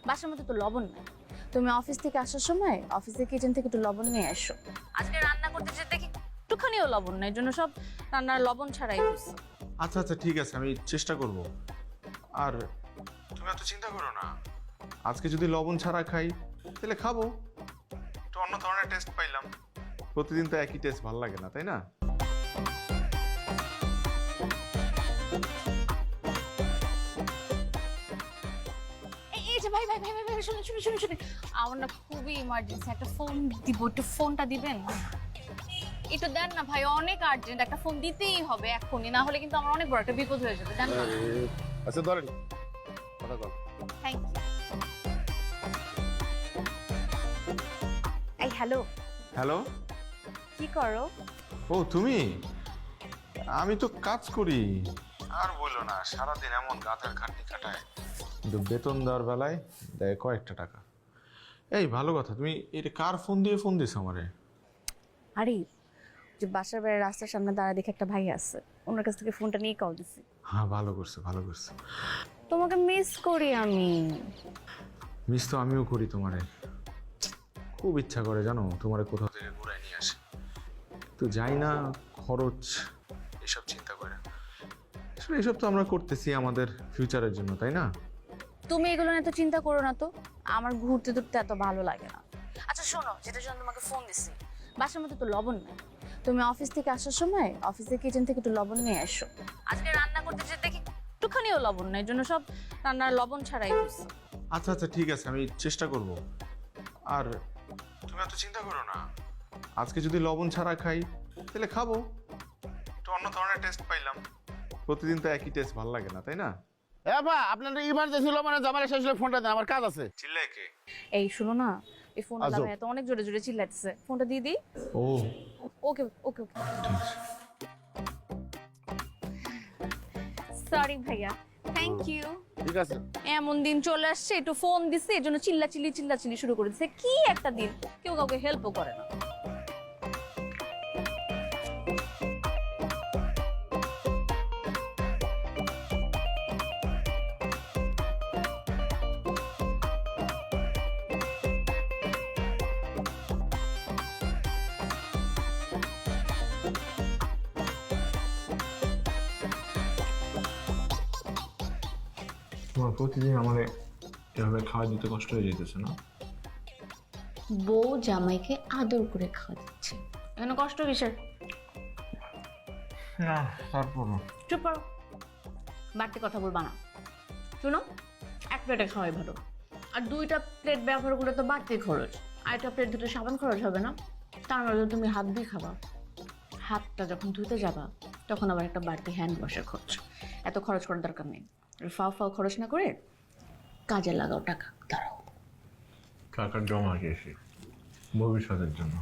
বাসার মধ্যে তো লবণ নাই। তুমি অফিস থেকে আসার সময় অফিসের কিচেন থেকে একটু লবণ নিয়ে এসো। আজকে রান্না করতে যে দেখি একটুখানিও লবণ নাই, জন্য সব রান্নার লবণ ছাড়াই হচ্ছে। আচ্ছা আচ্ছা ঠিক আছে, আমি চেষ্টা করব। আর তুমি এত চিন্তা করো না, আজকে যদি লবণ ছাড়া খাই তাহলে খাবো, একটু অন্য ধরনের টেস্ট পাইলাম। প্রতিদিন তো একই টেস্ট ভালো লাগে না, তাই না? এই যে ভাই ভাই ভাই ভাই ভাই, শুনুন শুনুন শুনুন শুনুন, আমার না খুবই ইমার্জেন্সি, একটা ফোন দিব, একটু ফোনটা দিবেন? একটু দেন না ভাই, অনেক আর্জেন্ট, একটা ফোন দিতেই হবে এখনই, না হলে কিন্তু আমার অনেক বড় একটা বিপদ হয়ে যাবে। দেন না। আচ্ছা ধরেন, কথা বল। Thank you. এই হ্যালো, হ্যালো। কি করো? ও তুমি? আমি তো কাজ করি। আর বললো না, সারাদিন এমন গাধার খাটনি খাটায়, কিন্তু বেতন দেওয়ার বেলায় দেয় কয়েকটা টাকা। এই ভালো কথা, তুমি এটা কার ফোন দিয়ে ফোন দিছো আমারে? আরে যে বাসার বাইরে রাস্তার সামনে দাঁড়া দেখে একটা ভাই আছে, ওনার কাছ থেকে ফোনটা নিয়ে কল দিছি। হ্যাঁ ভালো করছো ভালো করছো। তোমাকে মিস করি আমি। মিস তো আমিও করি তোমারে, খুব ইচ্ছা করে জানো তোমারে কোথাও থেকে ঘুরায় নিয়ে আসে, তো যাই না, খরচ এসব চিন্তা করে। আসলে এসব তো আমরা করতেছি আমাদের ফিউচারের জন্য, তাই না? তুমি এগুলো নিয়ে এত চিন্তা করো না তো, আমার ঘুরতে ঘুরতে এত ভালো লাগে না। আচ্ছা শোনো, যেটার জন্য তোমাকে ফোন দিছি, বাসার মধ্যে তো লবণ নাই। তুমি অফিস থেকে আসার সময় অফিসের কিচেন থেকে একটু লবণ নিয়ে এসো। আজকে রান্না করতে যে দেখি একটুখানিও লবণ নাই, জন্য সব রান্নার লবণ ছাড়াই হচ্ছে। আচ্ছা আচ্ছা ঠিক আছে, আমি চেষ্টা করব। আর তুমি এত চিন্তা করো না, আজকে যদি লবণ ছাড়া খাই তাহলে খাবো, একটু অন্য ধরনের টেস্ট পাইলাম। প্রতিদিন তো একই টেস্ট ভালো লাগে না, তাই না? বা আপনার ইমার্জেন্সি হলো মানে জামাই শেষ হলে ফোনটা দেন, আমার কাজ আছে। চিল্লাই কে? এই শুনো না, এই ফোনটা আজব। ভাই তো অনেক জোরে জোরে চিল্লাইতেছে, ফোনটা দিয়ে দিই। ও ওকে ওকে ওকে, সরি ভাইয়া, থ্যাংক ইউ। ঠিক আছে। এমন দিন চলে আসছে, একটু ফোন দিছে এই জন্য চিল্লাচিল্লি শুরু করে দিছে। কি একটা দিন, কেউ কাউকে হেল্পও করে না। তোমার প্রতিদিন আমাদের এভাবে খাওয়া দিতে কষ্ট হয়ে যেতেছে না? বউ জামাইকে আদর করে খাওয়া দিচ্ছে, এখানে কষ্ট কিসের? না তারপরও চুপ করো, বাড়তি কথা বলবা না। শুনো, এক প্লেটে খাওয়াই ভালো, আর 2টা প্লেট ব্যবহার করলে তো বাড়তি খরচ। আর একটা প্লেট ধুতে সাবান খরচ হবে না, তার মধ্যে তুমি হাত দিয়ে খাবা। হাতটা যখন ধুতে যাবা তখন আবার একটা বাড়তি হ্যান্ড ওয়াশের খরচ। এত খরচ করার দরকার নেই। ফাও ফাও খরচ না করে কাজে লাগাও টাকা। দাঁড়াও, টাকা জমা রেখেছি ভবিষ্যতের জন্য।